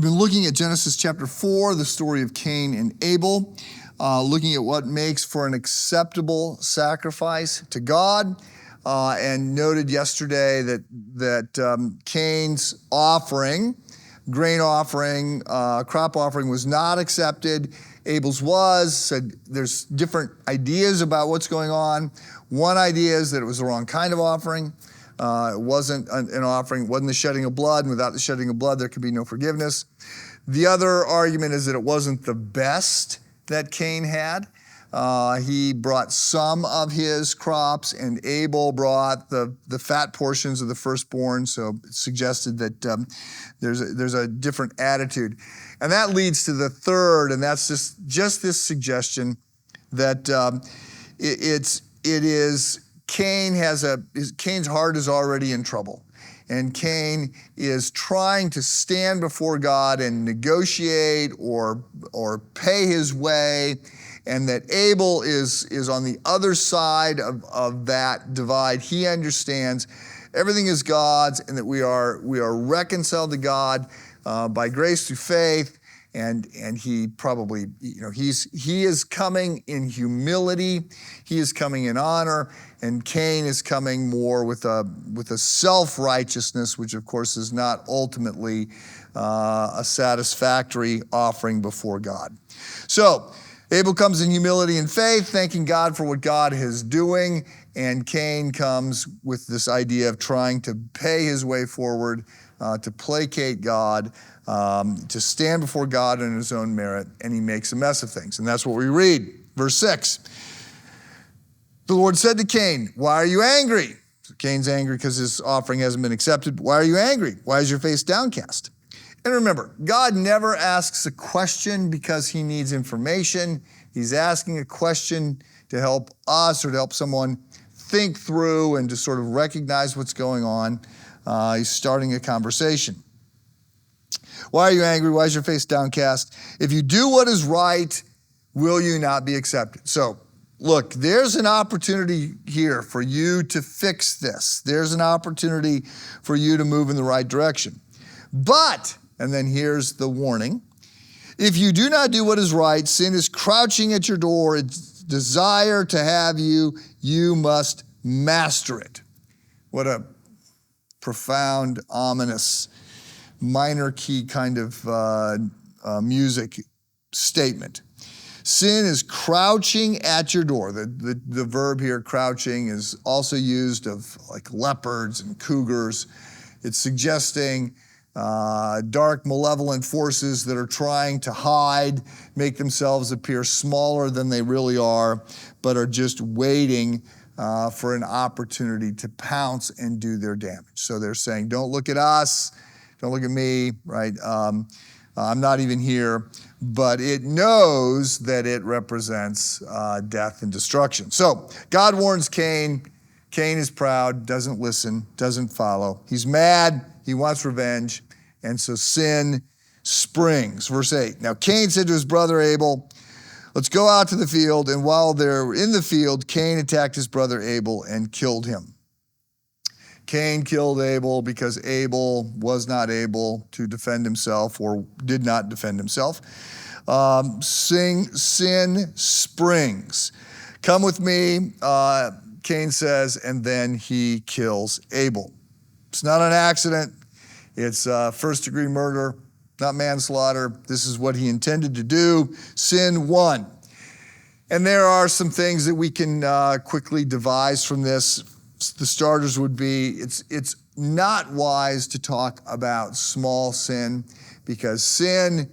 been looking at Genesis chapter 4, the story of Cain and Abel, looking at what makes for an acceptable sacrifice to God, and noted yesterday that Cain's offering, grain offering, crop offering, was not accepted. Abel's was. Said there's different ideas about what's going on. One idea is that it was the wrong kind of offering. It wasn't an offering, it wasn't the shedding of blood, and without the shedding of blood, there could be no forgiveness. The other argument is that it wasn't the best that Cain had. He brought some of his crops, and Abel brought the fat portions of the firstborn, so it suggested that there's a different attitude. And that leads to the third, and that's just this suggestion that Cain's heart is already in trouble. And Cain is trying to stand before God and negotiate or pay his way, and that Abel is on the other side of that divide. He understands everything is God's, and that we are reconciled to God by grace through faith. And he probably, he is coming in humility, he is coming in honor, and Cain is coming more with a self-righteousness, which of course is not ultimately a satisfactory offering before God. So Abel comes in humility and faith, thanking God for what God is doing, and Cain comes with this idea of trying to pay his way forward, to placate God, to stand before God in his own merit, and he makes a mess of things. And that's what we read. Verse 6. The Lord said to Cain, "Why are you angry?" So Cain's angry because his offering hasn't been accepted. "Why are you angry? Why is your face downcast?" And remember, God never asks a question because he needs information. He's asking a question to help us or to help someone think through and to sort of recognize what's going on. He's starting a conversation. "Why are you angry? Why is your face downcast? If you do what is right, will you not be accepted?" So, look, there's an opportunity here for you to fix this. There's an opportunity for you to move in the right direction. But, and then here's the warning, if you do not do what is right, sin is crouching at your door, its desire to have you, you must master it. What a profound, ominous, minor key kind of music statement. Sin is crouching at your door. The verb here, crouching, is also used of like leopards and cougars. It's suggesting dark, malevolent forces that are trying to hide, make themselves appear smaller than they really are, but are just waiting for an opportunity to pounce and do their damage. So they're saying, don't look at us, don't look at me, right? I'm not even here, but it knows that it represents death and destruction. So God warns Cain. Cain is proud, doesn't listen, doesn't follow. He's mad, he wants revenge, and so sin springs. Verse 8, now Cain said to his brother Abel, "Let's go out to the field." And while they're in the field, Cain attacked his brother Abel and killed him. Cain killed Abel because Abel was not able to defend himself or did not defend himself. Sin springs. "Come with me," Cain says, and then he kills Abel. It's not an accident. It's first-degree murder, not manslaughter. This is what he intended to do. Sin won. And there are some things that we can quickly devise from this. The starters would be, it's not wise to talk about small sin because sin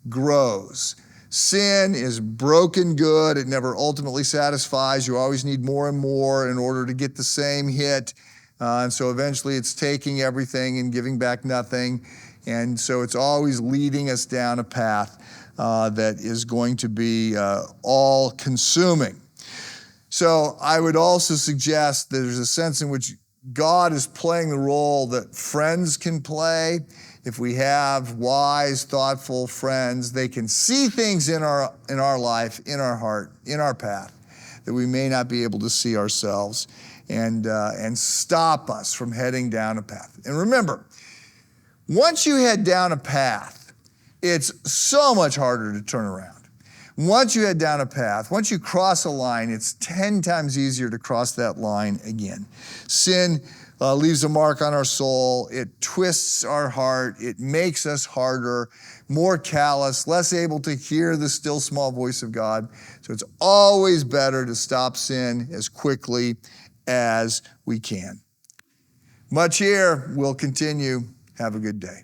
grows. Sin is broken good. It never ultimately satisfies. You always need more and more in order to get the same hit. And so eventually it's taking everything and giving back nothing. And so it's always leading us down a path that is going to be all-consuming. So I would also suggest that there's a sense in which God is playing the role that friends can play. If we have wise, thoughtful friends, they can see things in our life, in our heart, in our path, that we may not be able to see ourselves, and stop us from heading down a path. And remember, once you head down a path, it's so much harder to turn around. Once you head down a path, once you cross a line, it's 10 times easier to cross that line again. Sin leaves a mark on our soul. It twists our heart. It makes us harder, more callous, less able to hear the still small voice of God. So it's always better to stop sin as quickly as we can. Much here. We'll continue. Have a good day.